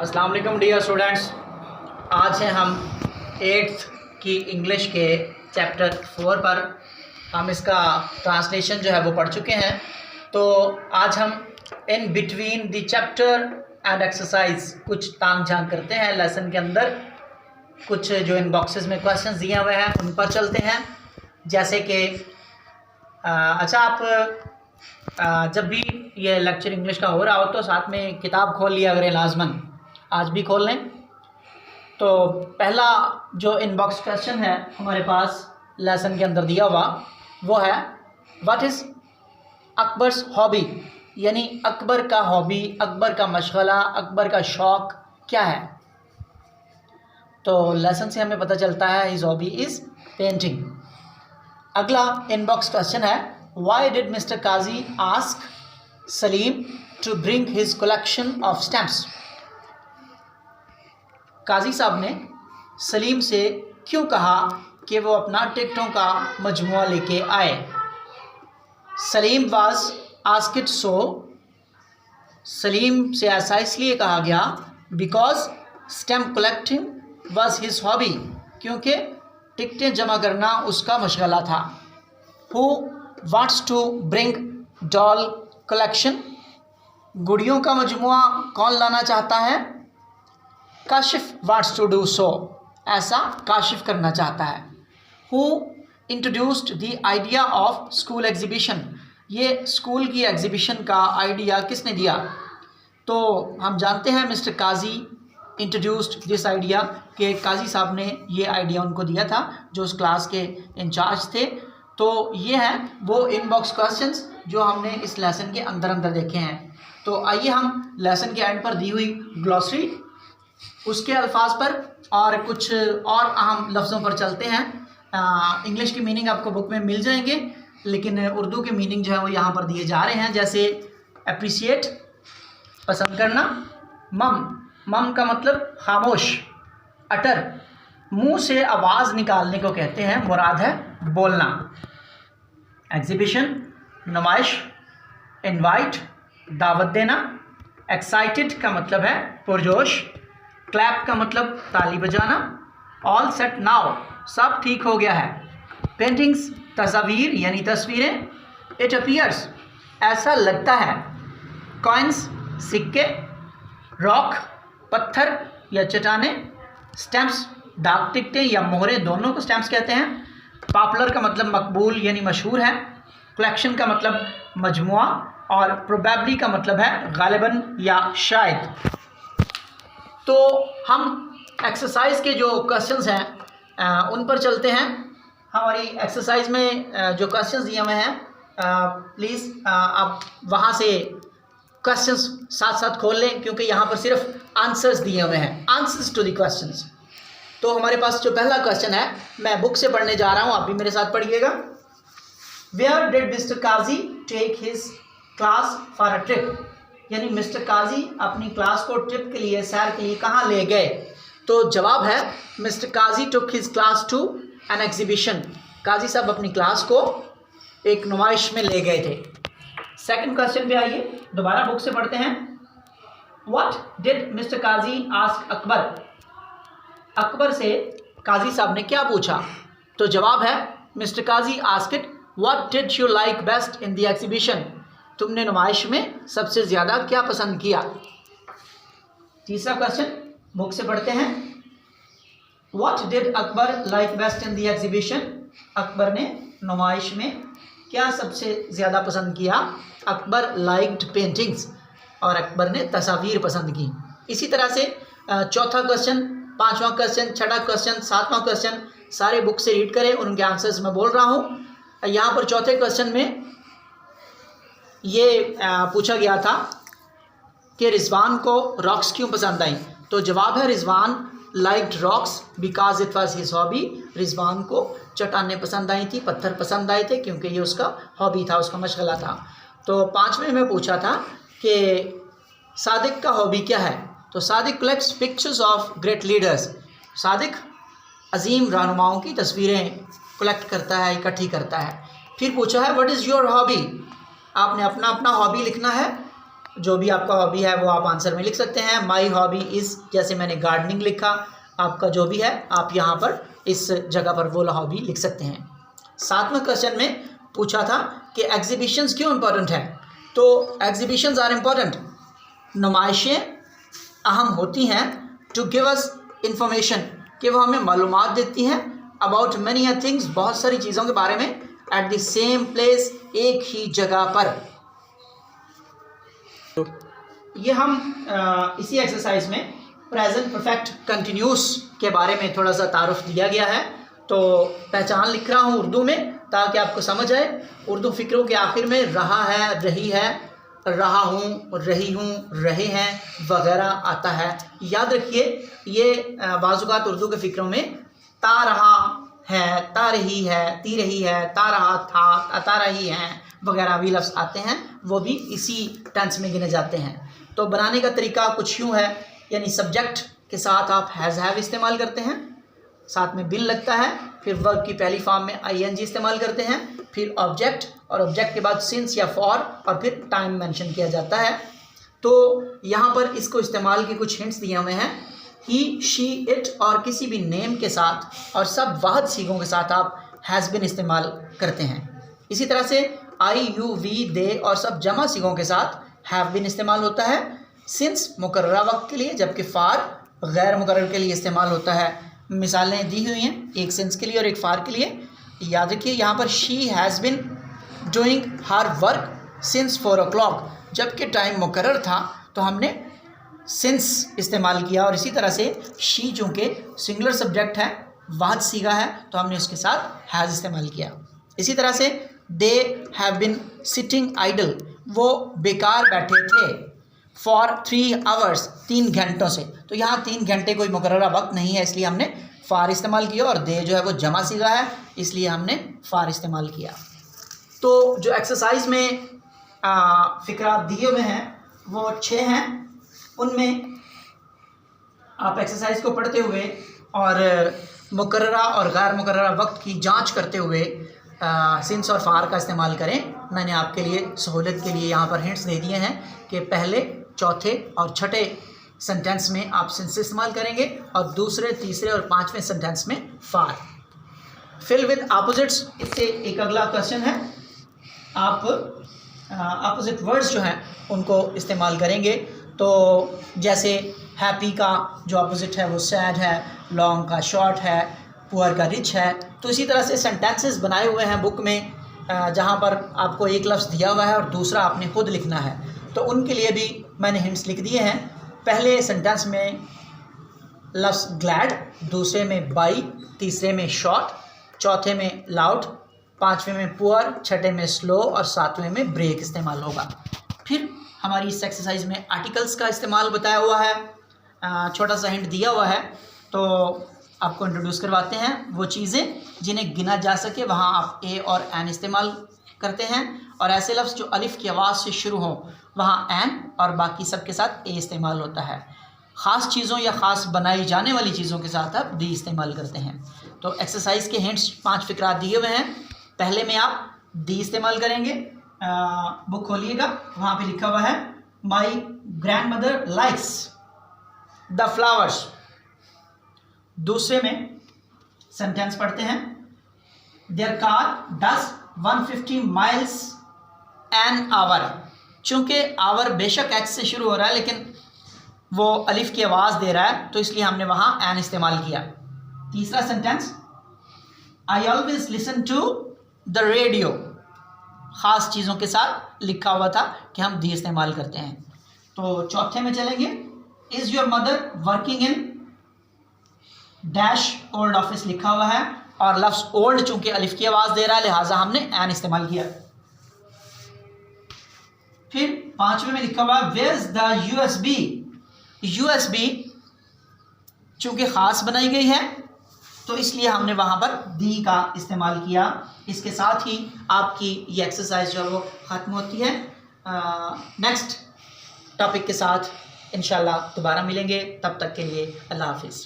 अस्सलाम वालेकुम dear students. आज हैं हम 8th की इंग्लिश के चैप्टर 4 पर। हम इसका ट्रांसलेशन जो है वो पढ़ चुके हैं। तो आज हम in between the chapter and exercise कुछ तांग झांक करते हैं लेसन के अंदर। कुछ जो इन बॉक्सेस में क्वेश्चंस दिए हुए हैं उन पर चलते हैं। जैसे कि अच्छा, आप जब भी ये लेक्चर इंग्लिश का हो रहा हो तो साथ में किताब खोल लिया करें, लाजमन आज भी खोल लें। तो पहला जो इनबॉक्स क्वेश्चन है हमारे पास लेसन के अंदर दिया हुआ वो है व्हाट इज़ अकबर्स हॉबी, यानी अकबर का हॉबी, अकबर का मशगला, अकबर का शौक़ क्या है। तो लेसन से हमें पता चलता है हिज हॉबी इज़ पेंटिंग। अगला इनबॉक्स क्वेश्चन है why did mister Qazi ask Saleem to bring his collection of stamps. Qazi साहब ने सलीम से क्यों कहा कि वो अपना टिकटों का मजमुआ लेके आए। Saleem was asked so, Saleem से ऐसा इसलिए कहा गया because stamp collecting was his hobby, क्योंकि टिकटें जमा करना उसका मशगला था। Who wants to bring doll collection, गुड़ियों का मजमुआ कौन लाना चाहता है। Kashif wants to do so, ऐसा काशिफ करना चाहता है। Who introduced the idea of school exhibition, ये स्कूल की एग्जीबिशन का आइडिया किसने दिया। तो हम जानते हैं mister Qazi introduced this idea, कि काजी साहब ने ये आइडिया उनको दिया था जो उस क्लास के इंचार्ज थे। तो ये हैं वो इनबॉक्स क्वेश्चंस जो हमने इस लेसन के अंदर अंदर देखे हैं। तो आइए हम लेसन के एंड पर दी हुई ग्लॉसरी, उसके अल्फाज पर और कुछ और अहम लफ्ज़ों पर चलते हैं। इंग्लिश की मीनिंग आपको बुक में मिल जाएंगे, लेकिन उर्दू के मीनिंग जो है वो यहाँ पर दिए जा रहे हैं। जैसे अप्रिशिएट, पसंद करना। मम का मतलब खामोश, अटर, मुंह से आवाज़ निकालने को कहते हैं, मुराद है बोलना। एग्जीबिशन, नुमाइश। इनवाइट, दावत देना। एक्साइटेड का मतलब है पुरजोश। क्लैप का मतलब ताली बजाना। ऑल सेट नाउ, सब ठीक हो गया है। पेंटिंग्स, तस्वीर यानी तस्वीरें। इट अपीयर्स, ऐसा लगता है। कॉइन्स, सिक्के। रॉक, पत्थर या चट्टाने। स्टैम्प्स, डाक टिकटें या मोहरें, दोनों को स्टैम्प्स कहते हैं। पॉपुलर का मतलब मकबूल यानी मशहूर है। कलेक्शन का मतलब मजमुआ, और प्रोबेबली का मतलब है गालिबन या शायद। तो हम एक्सरसाइज के जो क्वेश्चंस हैं उन पर चलते हैं। हमारी एक्सरसाइज में जो क्वेश्चंस दिए हुए हैं प्लीज़ आप वहाँ से क्वेश्चंस साथ साथ खोल लें, क्योंकि यहाँ पर सिर्फ आंसर्स दिए हुए हैं, आंसर्स टू द क्वेश्चंस। तो हमारे पास जो पहला क्वेश्चन है मैं बुक से पढ़ने जा रहा हूँ, आप भी मेरे साथ पढ़िएगा। Where did mister Kazi take his class for a trip, यानी मिस्टर काजी अपनी क्लास को ट्रिप के लिए, सैर के लिए कहाँ ले गए। तो जवाब है mister Qazi took his class to an exhibition, Qazi साहब अपनी क्लास को एक नुमाइश में ले गए थे। सेकंड क्वेश्चन पे आइए, दोबारा बुक से पढ़ते हैं। What did mister Qazi ask Akbar, Akbar से काजी साहब ने क्या पूछा। तो जवाब है mister Kazi asked what did you like best in the exhibition, तुमने नुमाइश में सबसे ज़्यादा क्या पसंद किया। तीसरा क्वेश्चन बुक से पढ़ते हैं। What did Akbar like best in the exhibition, Akbar ने नुमाइश में क्या सबसे ज़्यादा पसंद किया। अकबर लाइक्ड पेंटिंग्स, और अकबर ने तस्वीर पसंद की। इसी तरह से चौथा क्वेश्चन, पांचवा क्वेश्चन, छठा क्वेश्चन, सातवां क्वेश्चन सारे बुक से रीड करें, उनके आंसर्स मैं बोल रहा हूँ। यहाँ पर चौथे क्वेश्चन में ये पूछा गया था कि रिजवान को रॉक्स क्यों पसंद आई। तो जवाब है Rizwan liked rocks because it was his hobby, Rizwan को चट्टानें पसंद आई थी, पत्थर पसंद आए थे, क्योंकि ये उसका हॉबी था, उसका मशगला था। तो पाँचवें में पूछा था कि सादिक का हॉबी क्या है। तो Sadiq collects pictures of great leaders, Sadiq अजीम रहनुमाओं की तस्वीरें कलेक्ट करता है, इकट्ठी करता है। फिर पूछा है व्हाट इज़ योर हॉबी, आपने अपना अपना हॉबी लिखना है। जो भी आपका हॉबी है वो आप आंसर में लिख सकते हैं। माई हॉबी इज़, जैसे मैंने गार्डनिंग लिखा, आपका जो भी है आप यहाँ पर इस जगह पर वो हॉबी लिख सकते हैं। 7वें क्वेश्चन में पूछा था कि एग्जीबिशंस क्यों इम्पोर्टेंट है। तो एग्जीबिशंस आर इम्पोर्टेंट, नुमाइशें अहम होती हैं टू गिव अस इंफॉर्मेशन, कि वो हमें मालूमात देती हैं अबाउट मैनी थिंग्स, बहुत सारी चीज़ों के बारे में, एट द सेम प्लेस, एक ही जगह पर। तो ये हम इसी एक्सरसाइज में प्रेजेंट परफेक्ट कंटिन्यूस के बारे में थोड़ा सा तारुफ दिया गया है। तो पहचान लिख रहा हूँ उर्दू में ताकि आपको समझ आए। उर्दू फिक्रों के आखिर में रहा है, रही है, रहा हूँ, रही हूँ, रहे हैं वगैरह आता है। याद रखिए ये बाज़ुकात उर्दू के फिक्रों में ता रहा है, ता रही है, ती रही है, ता रहा था, अता रही हैं वगैरह भी लफ्ज़ आते हैं, वो भी इसी टेंस में गिने जाते हैं। तो बनाने का तरीका कुछ यूँ है, यानी सब्जेक्ट के साथ आप हैज़ हैव इस्तेमाल करते हैं, साथ में बिन लगता है, फिर वर्ब की पहली फॉर्म में ING इस्तेमाल करते हैं, फिर ऑब्जेक्ट, और ऑब्जेक्ट के बाद सिंस या फॉर, और फिर टाइम मेंशन किया जाता है। तो यहाँ पर इसको इस्तेमाल के कुछ हिंट्स दिए हुए हैं। ही, शी, इट और किसी भी नेम के साथ और सब वाहिद सीगों के साथ आप हैज़ बिन इस्तेमाल करते हैं। इसी तरह से आई, यू, वी, दे और सब जमा सीगों के साथ हैव बिन इस्तेमाल होता है। सिंस मुकर्ररा वक्त के लिए, जबकि फार गैर मुकर्रर के लिए इस्तेमाल होता है। मिसालें दी हुई हैं, एक सिंस के लिए और एक फार के लिए। याद रखिए यहाँ पर she has been doing her work since 4 o'clock, जबकि टाइम मुकर्रर था तो हमने सिंस इस्तेमाल किया। और इसी तरह से शी चूँकि सिंगुलर सब्जेक्ट है, वाहिद सीगा है, तो हमने उसके साथ हैज़ इस्तेमाल किया। इसी तरह से they have been sitting idle, वो बेकार बैठे थे, फॉर 3 hours, 3 घंटों से। तो यहाँ 3 घंटे कोई मुकर्ररा वक्त नहीं है, इसलिए हमने फार इस्तेमाल किया, और दे जो है वो जमा सीगा है, इसलिए हमने फार इस्तेमाल किया। तो जो एक्सरसाइज में फ़िक्रा दिए हुए हैं वो 6 हैं। उनमें आप एक्सरसाइज को पढ़ते हुए और मुकर्ररा और गैर मुकर्ररा वक्त की जांच करते हुए सिंस और फार का इस्तेमाल करें। मैंने आपके लिए सहूलत के लिए यहाँ पर हिंट्स दे दिए हैं कि पहले, चौथे और छठे सेंटेंस में आप सिंस इस्तेमाल करेंगे, और दूसरे, तीसरे और 5वें सेंटेंस में फार। फिल विद अपोजिट्स, इससे एक अगला क्वेश्चन है। आप अपोजिट वर्ड्स जो हैं उनको इस्तेमाल करेंगे। तो जैसे हैप्पी का जो अपोजिट है वो सैड है, लॉन्ग का शॉर्ट है, पुअर का रिच है। तो इसी तरह से सेंटेंसेस बनाए हुए हैं बुक में, जहाँ पर आपको एक लफ्ज़ दिया हुआ है और दूसरा आपने खुद लिखना है। तो उनके लिए भी मैंने हिंट्स लिख दिए हैं। पहले सेंटेंस में लफ्ज़ ग्लैड, दूसरे में बाई, तीसरे में शॉर्ट, चौथे में लाउड, 5वें में पुअर, छठे में स्लो और 7वें में ब्रेक इस्तेमाल होगा। फिर हमारी इस एक्सरसाइज में आर्टिकल्स का इस्तेमाल बताया हुआ है, छोटा सा हिंट दिया हुआ है। तो आपको इंट्रोड्यूस करवाते हैं वो चीज़ें जिन्हें गिना जा सके, वहाँ आप ए और एन इस्तेमाल करते हैं, और ऐसे लफ्ज़ जो अलिफ की आवाज़ से शुरू हो वहाँ एन और बाकी सब के साथ ए इस्तेमाल होता है। ख़ास चीज़ों या ख़ास बनाई जाने वाली चीज़ों के साथ आप डी इस्तेमाल करते हैं। तो एक्सरसाइज के हिंट्स 5 फ़िक्रात दिए हुए हैं। पहले में आप डी इस्तेमाल करेंगे। बुक खोलिएगा, वहाँ पे लिखा हुआ है my grandmother likes the flowers. दूसरे में सेंटेंस पढ़ते हैं, their car does 150 miles an hour. चूँकि आवर बेशक एच से शुरू हो रहा है लेकिन वो अलिफ की आवाज़ दे रहा है, तो इसलिए हमने वहाँ एन इस्तेमाल किया। तीसरा sentence, I always listen to the radio, ख़ास चीज़ों के साथ लिखा हुआ था कि हम दी इस्तेमाल करते हैं। तो चौथे में चलेंगे, is your mother working in dash old office लिखा हुआ है, और लफ्ज़ ओल्ड चूँकि अलिफ की आवाज़ दे रहा है लिहाजा हमने एन इस्तेमाल किया। फिर 5वें में लिखा हुआ है where is the USB। USB चूँकि ख़ास बनाई गई है तो इसलिए हमने वहाँ पर दी का इस्तेमाल किया। इसके साथ ही आपकी ये एक्सरसाइज जो है वो ख़त्म होती है। नेक्स्ट टॉपिक के साथ इंशाल्लाह दोबारा मिलेंगे, तब तक के लिए अल्लाह हाफिज़।